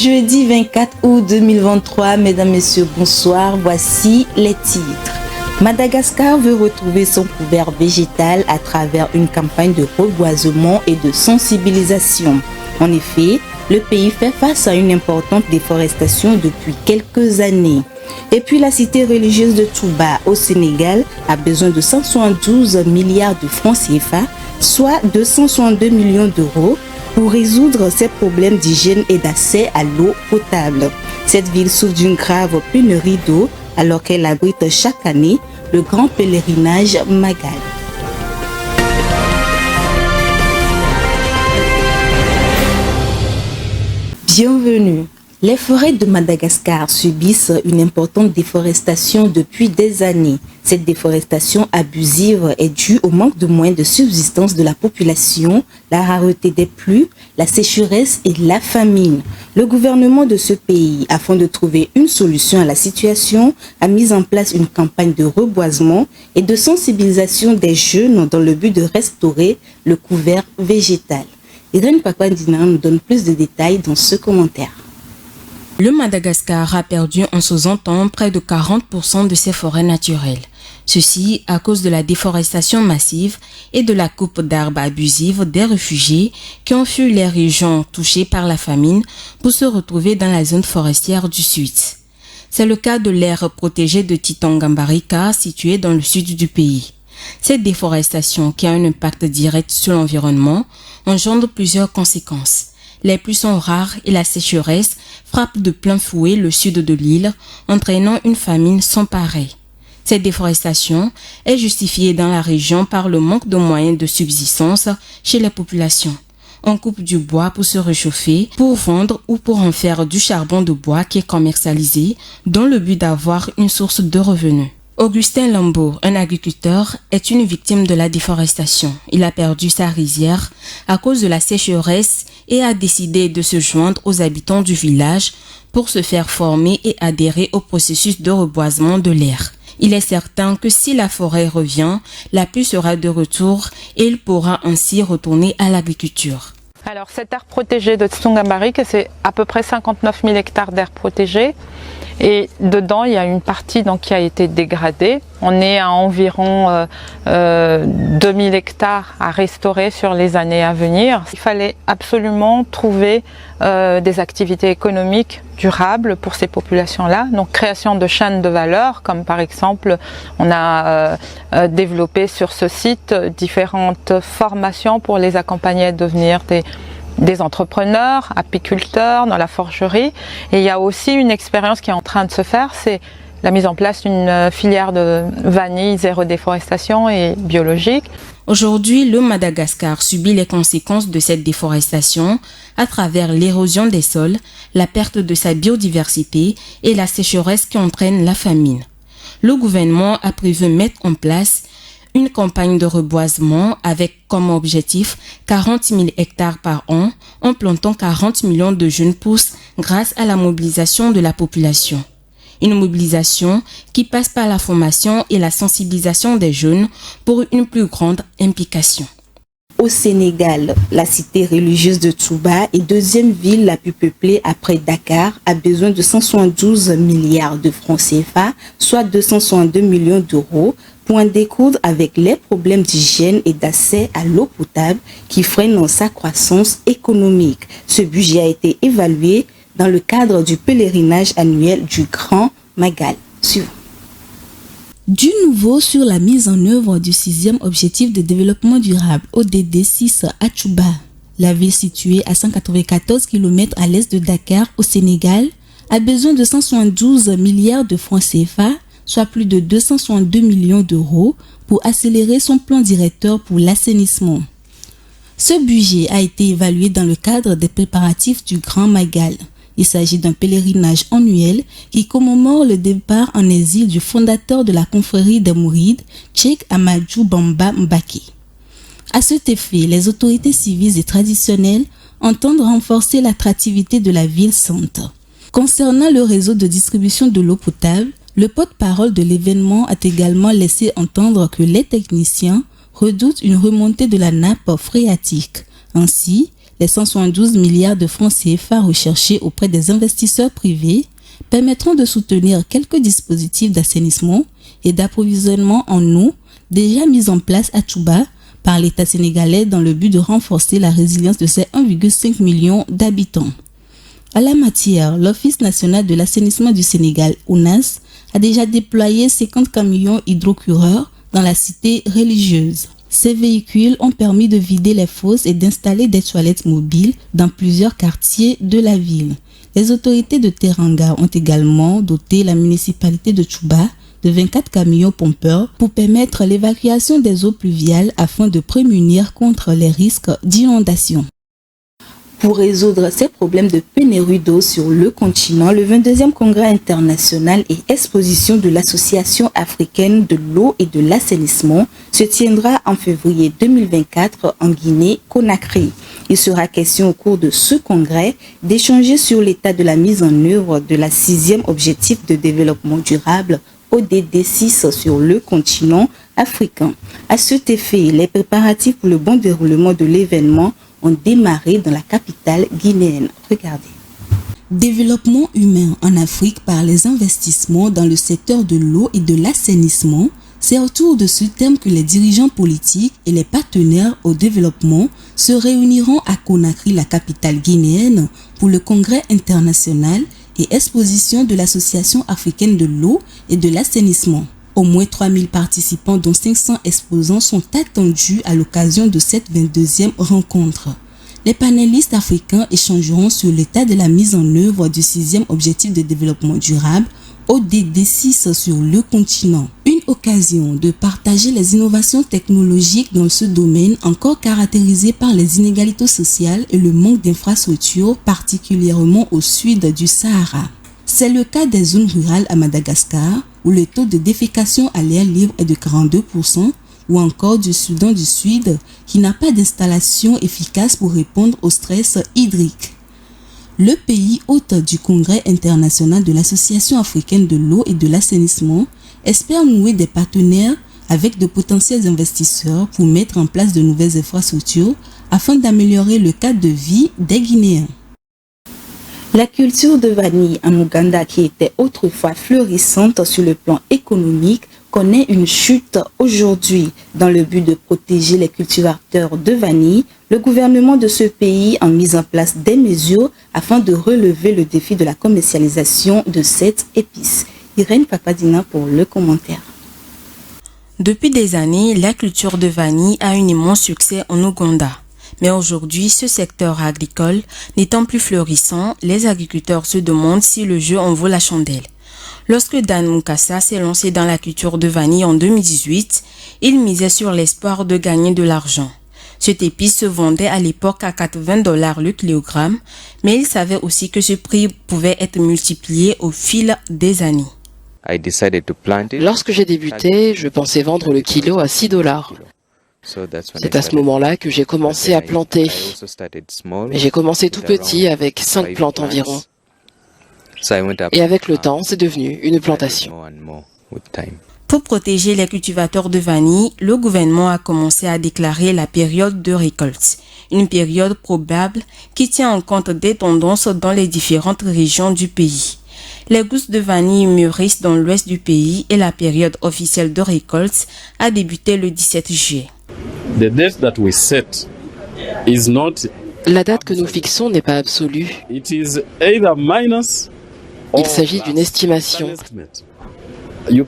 Jeudi 24 août 2023, mesdames, messieurs, bonsoir. Voici les titres. Madagascar veut retrouver son couvert végétal à travers une campagne de reboisement et de sensibilisation. En effet, le pays fait face à une importante déforestation depuis quelques années. Et puis la cité religieuse de Touba au Sénégal a besoin de 172 milliards de francs CFA, soit 262 millions d'euros, pour résoudre ses problèmes d'hygiène et d'accès à l'eau potable. Cette ville souffre d'une grave pénurie d'eau alors qu'elle abrite chaque année le grand pèlerinage Magal. Bienvenue. Les forêts de Madagascar subissent une importante déforestation depuis des années. Cette déforestation abusive est due au manque de moyens de subsistance de la population, la rareté des pluies, la sécheresse et la famine. Le gouvernement de ce pays, afin de trouver une solution à la situation, a mis en place une campagne de reboisement et de sensibilisation des jeunes dans le but de restaurer le couvert végétal. Irène Papandina nous donne plus de détails dans ce commentaire. Le Madagascar a perdu en 60 ans près de 40% de ses forêts naturelles. Ceci à cause de la déforestation massive et de la coupe d'arbres abusive des réfugiés qui ont fui les régions touchées par la famine pour se retrouver dans la zone forestière du sud. C'est le cas de l'aire protégée de Titangambarika située dans le sud du pays. Cette déforestation, qui a un impact direct sur l'environnement, engendre plusieurs conséquences. Les pluies sont rares et la sécheresse frappe de plein fouet le sud de l'île, entraînant une famine sans pareil. Cette déforestation est justifiée dans la région par le manque de moyens de subsistance chez les populations. On coupe du bois pour se réchauffer, pour vendre ou pour en faire du charbon de bois qui est commercialisé dans le but d'avoir une source de revenus. Augustin Lambeau, un agriculteur, est une victime de la déforestation. Il a perdu sa rizière à cause de la sécheresse et a décidé de se joindre aux habitants du village pour se faire former et adhérer au processus de reboisement de l'aire. Il est certain que si la forêt revient, la pluie sera de retour et il pourra ainsi retourner à l'agriculture. Alors cette aire protégée de Titangambarika, c'est à peu près 59 000 hectares d'aire protégée. Et dedans, il y a une partie qui a été dégradée. On est à environ 2000 hectares à restaurer sur les années à venir. Il fallait absolument trouver des activités économiques durables pour ces populations-là. Donc création de chaînes de valeur, comme par exemple, on a développé sur ce site différentes formations pour les accompagner à devenir des entrepreneurs, apiculteurs dans la forgerie. Et il y a aussi une expérience qui est en train de se faire, c'est la mise en place d'une filière de vanille zéro déforestation et biologique. Aujourd'hui, le Madagascar subit les conséquences de cette déforestation à travers l'érosion des sols, la perte de sa biodiversité et la sécheresse qui entraîne la famine. Le gouvernement a prévu mettre en place une campagne de reboisement avec comme objectif 40 000 hectares par an en plantant 40 millions de jeunes pousses grâce à la mobilisation de la population. Une mobilisation qui passe par la formation et la sensibilisation des jeunes pour une plus grande implication. Au Sénégal, la cité religieuse de Touba est deuxième ville la plus peuplée après Dakar, a besoin de 172 milliards de francs CFA, soit 262 millions d'euros, pour en découdre avec les problèmes d'hygiène et d'accès à l'eau potable qui freinent sa croissance économique. Ce budget a été évalué dans le cadre du pèlerinage annuel du Grand Magal. Suivant. Du nouveau sur la mise en œuvre du 6e objectif de développement durable ODD 6 à Touba. La ville située à 194 km à l'est de Dakar au Sénégal a besoin de 172 milliards de francs CFA, soit plus de 262 millions d'euros pour accélérer son plan directeur pour l'assainissement. Ce budget a été évalué dans le cadre des préparatifs du Grand Magal. Il s'agit d'un pèlerinage annuel qui commémore le départ en exil du fondateur de la confrérie des Mourides, Cheikh Ahmadou Bamba Mbaké. À cet effet, les autorités civiles et traditionnelles entendent renforcer l'attractivité de la ville sainte. Concernant le réseau de distribution de l'eau potable, le porte-parole de l'événement a également laissé entendre que les techniciens redoutent une remontée de la nappe phréatique. Ainsi, Les 172 milliards de francs CFA recherchés auprès des investisseurs privés permettront de soutenir quelques dispositifs d'assainissement et d'approvisionnement en eau déjà mis en place à Tchouba par l'État sénégalais dans le but de renforcer la résilience de ses 1,5 million d'habitants. À la matière, l'Office national de l'assainissement du Sénégal, ONAS, a déjà déployé 50 camions hydrocureurs dans la cité religieuse. Ces véhicules ont permis de vider les fosses et d'installer des toilettes mobiles dans plusieurs quartiers de la ville. Les autorités de Teranga ont également doté la municipalité de Tchouba de 24 camions pompeurs pour permettre l'évacuation des eaux pluviales afin de prémunir contre les risques d'inondation. Pour résoudre ces problèmes de pénurie d'eau sur le continent, le 22e congrès international et exposition de l'Association africaine de l'eau et de l'assainissement se tiendra en février 2024 en Guinée-Conakry. Il sera question au cours de ce congrès d'échanger sur l'état de la mise en œuvre de la 6e objectif de développement durable ODD 6 sur le continent africain. À cet effet, les préparatifs pour le bon déroulement de l'événement ont démarré dans la capitale guinéenne. Regardez. Développement humain en Afrique par les investissements dans le secteur de l'eau et de l'assainissement, c'est autour de ce thème que les dirigeants politiques et les partenaires au développement se réuniront à Conakry, la capitale guinéenne, pour le congrès international et exposition de l'Association africaine de l'eau et de l'assainissement. Au moins 3000 participants, dont 500 exposants, sont attendus à l'occasion de cette 22e rencontre. Les panélistes africains échangeront sur l'état de la mise en œuvre du 6e objectif de développement durable, ODD 6 sur le continent. Une occasion de partager les innovations technologiques dans ce domaine encore caractérisé par les inégalités sociales et le manque d'infrastructures, particulièrement au sud du Sahara. C'est le cas des zones rurales à Madagascar, où le taux de défécation à l'air libre est de 42%, ou encore du Soudan du Sud, qui n'a pas d'installation efficace pour répondre au stress hydrique. Le pays hôte du Congrès international de l'Association africaine de l'eau et de l'assainissement espère nouer des partenaires avec de potentiels investisseurs pour mettre en place de nouvelles infrastructures afin d'améliorer le cadre de vie des Guinéens. La culture de vanille en Ouganda, qui était autrefois florissante sur le plan économique, connaît une chute aujourd'hui. Dans le but de protéger les cultivateurs de vanille, le gouvernement de ce pays a mis en place des mesures afin de relever le défi de la commercialisation de cette épice. Irène Papadina pour le commentaire. Depuis des années, la culture de vanille a un immense succès en Ouganda. Mais aujourd'hui, ce secteur agricole n'étant plus florissant, les agriculteurs se demandent si le jeu en vaut la chandelle. Lorsque Dan Mukasa s'est lancé dans la culture de vanille en 2018, il misait sur l'espoir de gagner de l'argent. Cette épice se vendait à l'époque à $80 le kilogramme, mais il savait aussi que ce prix pouvait être multiplié au fil des années. Lorsque j'ai débuté, je pensais vendre le kilo à $6. C'est à ce moment-là que j'ai commencé à planter. Mais j'ai commencé tout petit avec 5 plantes environ. Et avec le temps, c'est devenu une plantation. Pour protéger les cultivateurs de vanille, le gouvernement a commencé à déclarer la période de récolte, une période probable qui tient en compte des tendances dans les différentes régions du pays. Les gousses de vanille mûrissent dans l'ouest du pays et la période officielle de récolte a débuté le 17 juillet. La date que nous fixons n'est pas absolue. Il s'agit d'une estimation. Il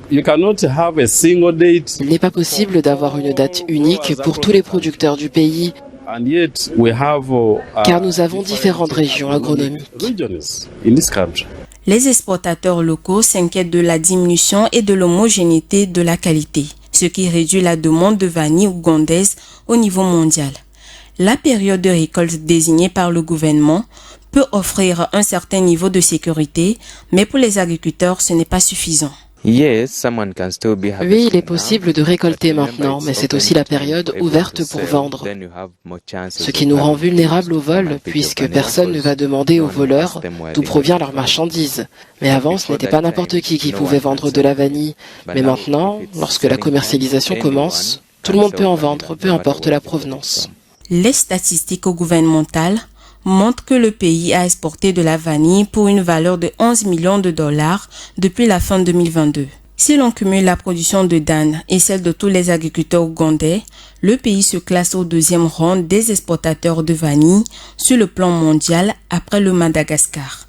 n'est pas possible d'avoir une date unique pour tous les producteurs du pays, car nous avons différentes régions agronomiques. Les exportateurs locaux s'inquiètent de la diminution et de l'homogénéité de la qualité, ce qui réduit la demande de vanille ougandaise au niveau mondial. La période de récolte désignée par le gouvernement peut offrir un certain niveau de sécurité, mais pour les agriculteurs, ce n'est pas suffisant. Oui, il est possible de récolter maintenant, mais c'est aussi la période ouverte pour vendre. Ce qui nous rend vulnérables au vol, puisque personne ne va demander aux voleurs d'où provient leur marchandise. Mais avant, ce n'était pas n'importe qui pouvait vendre de la vanille. Mais maintenant, lorsque la commercialisation commence, tout le monde peut en vendre, peu importe la provenance. Les statistiques gouvernementales montrent que le pays a exporté de la vanille pour une valeur de 11 millions de dollars depuis la fin 2022. Si l'on cumule la production de Dan et celle de tous les agriculteurs ougandais, le pays se classe au deuxième rang des exportateurs de vanille sur le plan mondial après le Madagascar.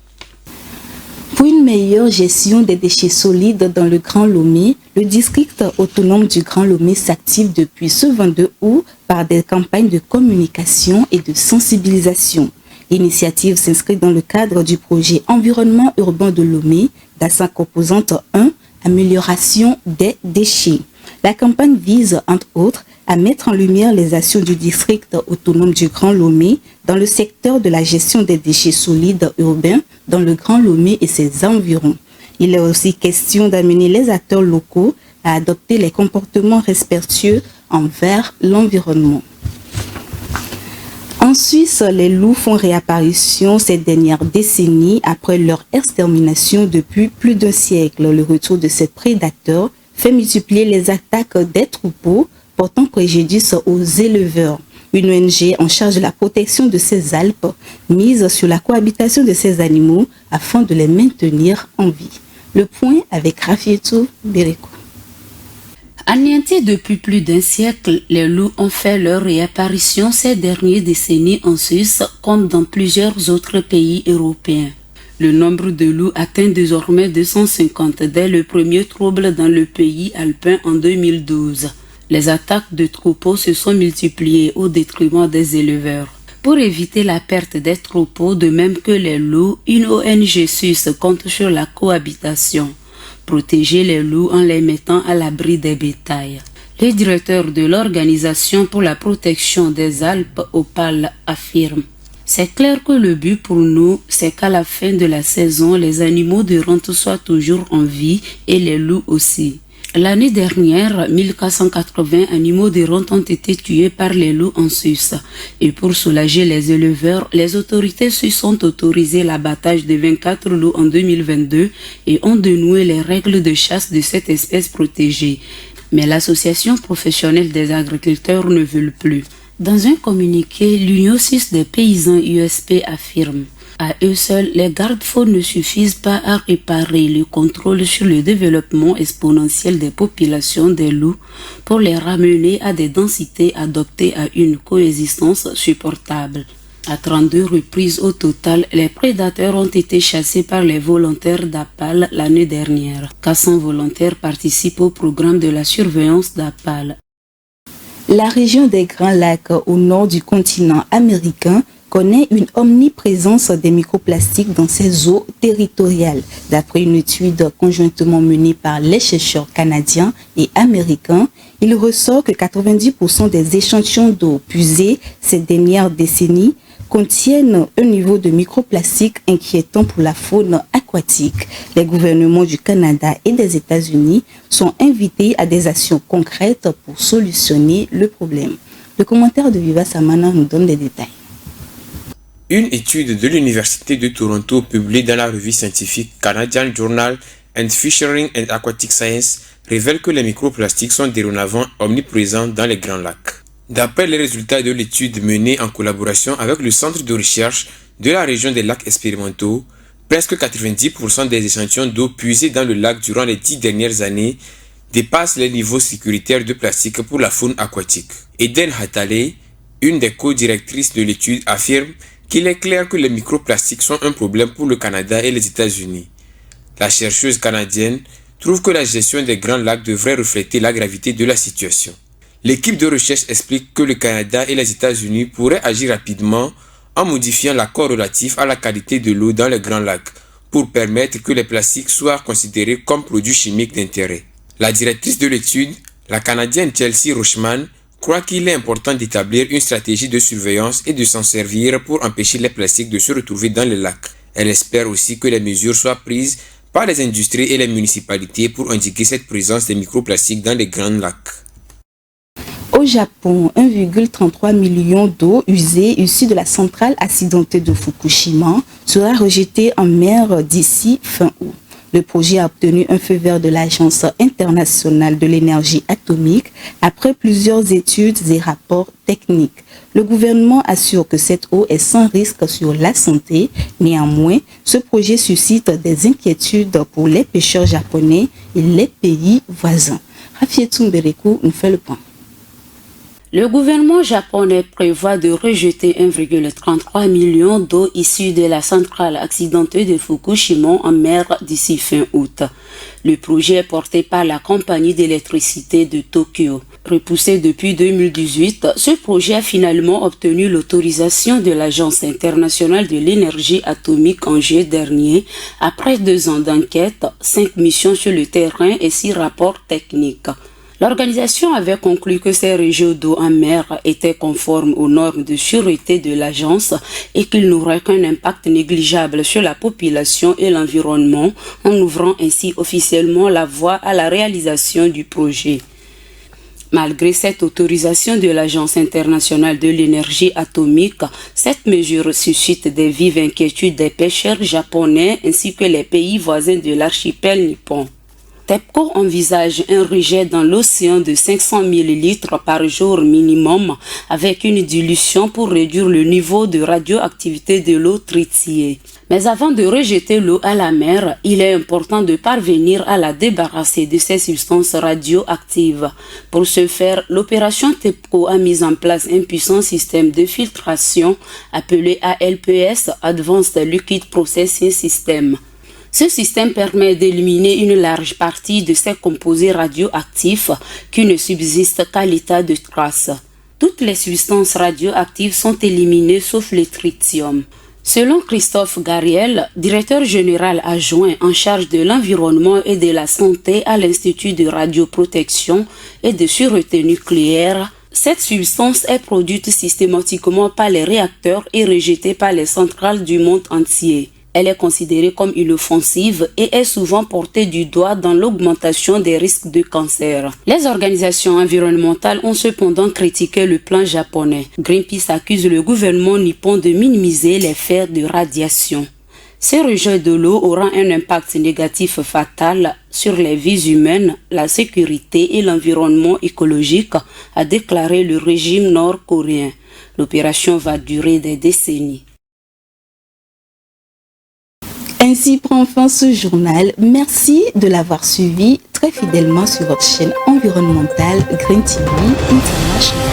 Pour une meilleure gestion des déchets solides dans le Grand Lomé, le district autonome du Grand Lomé s'active depuis ce 22 août par des campagnes de communication et de sensibilisation. L'initiative s'inscrit dans le cadre du projet Environnement urbain de Lomé, dans sa composante 1, Amélioration des déchets. La campagne vise, entre autres, à mettre en lumière les actions du district autonome du Grand Lomé dans le secteur de la gestion des déchets solides urbains dans le Grand Lomé et ses environs. Il est aussi question d'amener les acteurs locaux à adopter les comportements respectueux envers l'environnement. En Suisse, les loups font réapparition ces dernières décennies après leur extermination depuis plus d'un siècle. Le retour de ces prédateurs fait multiplier les attaques des troupeaux, portant préjudice aux éleveurs. Une ONG en charge de la protection de ces Alpes mise sur la cohabitation de ces animaux afin de les maintenir en vie. Le point avec Rafietou Bereko. Anéantis depuis plus d'un siècle, les loups ont fait leur réapparition ces dernières décennies en Suisse comme dans plusieurs autres pays européens. Le nombre de loups atteint désormais 250 dès le premier trouble dans le pays alpin en 2012. Les attaques de troupeaux se sont multipliées au détriment des éleveurs. Pour éviter la perte des troupeaux, de même que les loups, une ONG suisse compte sur la cohabitation. Protéger les loups en les mettant à l'abri des bétails. Le directeur de l'Organisation pour la protection des Alpes, OPAL, affirme: c'est clair que le but pour nous, c'est qu'à la fin de la saison, les animaux de rente soient toujours en vie et les loups aussi. L'année dernière, 1480 animaux de rente ont été tués par les loups en Suisse. Et pour soulager les éleveurs, les autorités suisses ont autorisé l'abattage de 24 loups en 2022 et ont dénoué les règles de chasse de cette espèce protégée. Mais l'association professionnelle des agriculteurs ne veut plus. Dans un communiqué, l'Union suisse des paysans USP affirme: à eux seuls, les garde-fous ne suffisent pas à réparer le contrôle sur le développement exponentiel des populations des loups pour les ramener à des densités adaptées à une coexistence supportable. À 32 reprises au total, les prédateurs ont été chassés par les volontaires d'APAL l'année dernière. 400 volontaires participent au programme de la surveillance d'APAL. La région des Grands Lacs au nord du continent américain connaît une omniprésence des microplastiques dans ses eaux territoriales. D'après une étude conjointement menée par les chercheurs canadiens et américains, il ressort que 90% des échantillons d'eau puisés ces dernières décennies contiennent un niveau de microplastique inquiétant pour la faune aquatique. Les gouvernements du Canada et des États-Unis sont invités à des actions concrètes pour solutionner le problème. Le commentaire de Viva Samana nous donne les détails. Une étude de l'Université de Toronto publiée dans la revue scientifique Canadian Journal and Fisheries and Aquatic Science révèle que les microplastiques sont dorénavant omniprésents dans les Grands Lacs. D'après les résultats de l'étude menée en collaboration avec le Centre de recherche de la région des lacs expérimentaux, presque 90% des échantillons d'eau puisés dans le lac durant les 10 dernières années dépassent les niveaux sécuritaires de plastique pour la faune aquatique. Eden Hatale, une des co-directrices de l'étude, affirme qu'il est clair que les microplastiques sont un problème pour le Canada et les États-Unis. La chercheuse canadienne trouve que la gestion des Grands Lacs devrait refléter la gravité de la situation. L'équipe de recherche explique que le Canada et les États-Unis pourraient agir rapidement en modifiant l'accord relatif à la qualité de l'eau dans les Grands Lacs pour permettre que les plastiques soient considérés comme produits chimiques d'intérêt. La directrice de l'étude, la Canadienne Chelsea Rochman, croit qu'il est important d'établir une stratégie de surveillance et de s'en servir pour empêcher les plastiques de se retrouver dans les lacs. Elle espère aussi que les mesures soient prises par les industries et les municipalités pour indiquer cette présence des microplastiques dans les Grands Lacs. Au Japon, 1,33 million d'eau usée issue de la centrale accidentée de Fukushima sera rejetée en mer d'ici fin août. Le projet a obtenu un feu vert de l'Agence internationale de l'énergie atomique après plusieurs études et rapports techniques. Le gouvernement assure que cette eau est sans risque sur la santé. Néanmoins, ce projet suscite des inquiétudes pour les pêcheurs japonais et les pays voisins. Rafietou Mberekou nous fait le point. Le gouvernement japonais prévoit de rejeter 1,33 million d'eau issue de la centrale accidentée de Fukushima en mer d'ici fin août. Le projet est porté par la compagnie d'électricité de Tokyo. Repoussé depuis 2018, ce projet a finalement obtenu l'autorisation de l'Agence internationale de l'énergie atomique en juillet dernier, après 2 ans d'enquête, 5 missions sur le terrain et 6 rapports techniques. L'organisation avait conclu que ces rejets d'eau en mer étaient conformes aux normes de sûreté de l'agence et qu'ils n'auraient qu'un impact négligeable sur la population et l'environnement, en ouvrant ainsi officiellement la voie à la réalisation du projet. Malgré cette autorisation de l'Agence internationale de l'énergie atomique, cette mesure suscite des vives inquiétudes des pêcheurs japonais ainsi que les pays voisins de l'archipel nippon. TEPCO envisage un rejet dans l'océan de 500 000 litres par jour minimum avec une dilution pour réduire le niveau de radioactivité de l'eau tritiée. Mais avant de rejeter l'eau à la mer, il est important de parvenir à la débarrasser de ces substances radioactives. Pour ce faire, l'opération TEPCO a mis en place un puissant système de filtration appelé ALPS, Advanced Liquid Processing System. Ce système permet d'éliminer une large partie de ces composés radioactifs qui ne subsistent qu'à l'état de trace. Toutes les substances radioactives sont éliminées sauf le tritium. Selon Christophe Gariel, directeur général adjoint en charge de l'environnement et de la santé à l'Institut de radioprotection et de sûreté nucléaire, cette substance est produite systématiquement par les réacteurs et rejetée par les centrales du monde entier. Elle est considérée comme inoffensive et est souvent portée du doigt dans l'augmentation des risques de cancer. Les organisations environnementales ont cependant critiqué le plan japonais. Greenpeace accuse le gouvernement nippon de minimiser les faits de radiation. Ces rejets de l'eau auront un impact négatif fatal sur les vies humaines, la sécurité et l'environnement écologique, a déclaré le régime nord-coréen. L'opération va durer des décennies. Ainsi prend fin ce journal. Merci de l'avoir suivi très fidèlement sur votre chaîne environnementale Green TV International.